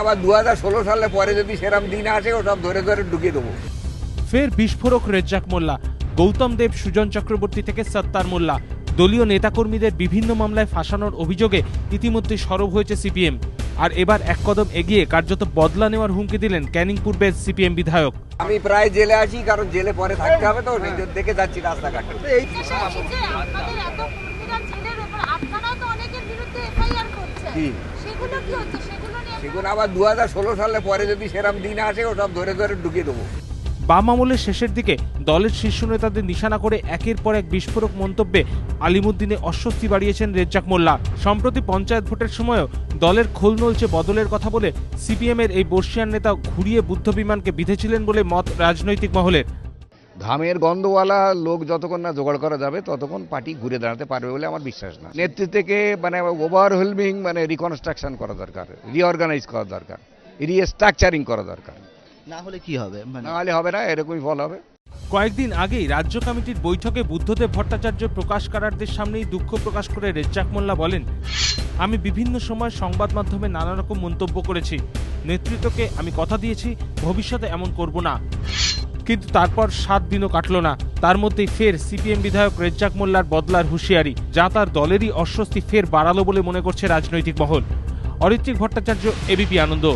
আবার 2016 সালে পরে যদি সেরকম দিন আসে ও সব ধরে ধরে ঢুকিয়ে দেবো। ফের বিস্ফোরক রেজ্জাক মোল্লা, গৌতম দেব, সুজন চক্রবর্তী থেকে সত্তার মোল্লা। দলীয় নেতাকর্মীদের বিভিন্ন মামলায় ফাঁসানোর অভিযোগে ইতিমধ্যে সরব হয়েছে সিপিএম। আর এবার এক কদম এগিয়ে কার্যত বদলা নেওয়ার হুমকি দিলেন ক্যানিং পূর্বের সিপিএম বিধায়ক। আমি প্রায় জেলে আসি, কারণ জেলে পরে থাকতে হবে, তো দেখে যাচ্ছি রাস্তাঘাটে। সেগুলো আবার 2016 সালে পরে যদি সেরকম দিন আসে ও সব ধরে ধরে ঢুকিয়ে দেবো। বাম আমলের শেষের দিকে দলের শীর্ষ নেতাদের নিশানা করে একের পর এক বিস্ফোরক মন্তব্যে আলিমুদ্দিনে অস্বস্তি বাড়িয়েছেন রেজ্জাক মোল্লা। সম্প্রতি পঞ্চায়েত ভোটের সময়ও দলের খোল নলচে বদলের কথা বলে সিপিএমের এই বর্ষিয়ান নেতা ঘুরিয়ে বুদ্ধ বিমানকে বিঁধেছিলেন বলে মত রাজনৈতিক মহলের। ঘামের গন্ধওয়ালা লোক যতক্ষণ না জোগাড় করা যাবে ততক্ষণ পার্টি ঘুরে দাঁড়াতে পারবে বলে আমার বিশ্বাস না। নেতৃত্বকে ওভারওয়েলমিং রিকনস্ট্রাকশন করা দরকার, রিঅর্গানাইজ করা দরকার, রিস্ট্রাকচারিং করা দরকার। না হলে কি হবে? না হলে হবে না, এরকমই ফল হবে। কয়েকদিন আগেই রাজ্য কমিটির বৈঠকে বুদ্ধদেব ভট্টাচার্য প্রকাশ কারারদের সামনেই দুঃখ প্রকাশ করে রেজ্জাক মোল্লা বলেন, আমি বিভিন্ন সময় সংবাদ মাধ্যমে নানা রকম মন্তব্য করেছি। নেতৃত্বকে আমি কথা দিয়েছি ভবিষ্যতে এমন করব না। কিন্তু তারপর 7 দিনও কাটল না, তার মধ্যেই ফের সিপিএম বিধায়ক রেজ্জাক মোল্লার বদলার হুঁশিয়ারি, যা তার দলেরই অস্বস্তি ফের বাড়ালো বলে মনে করছে রাজনৈতিক মহল। অরিত্রিক ভট্টাচার্য, এবিপি আনন্দ।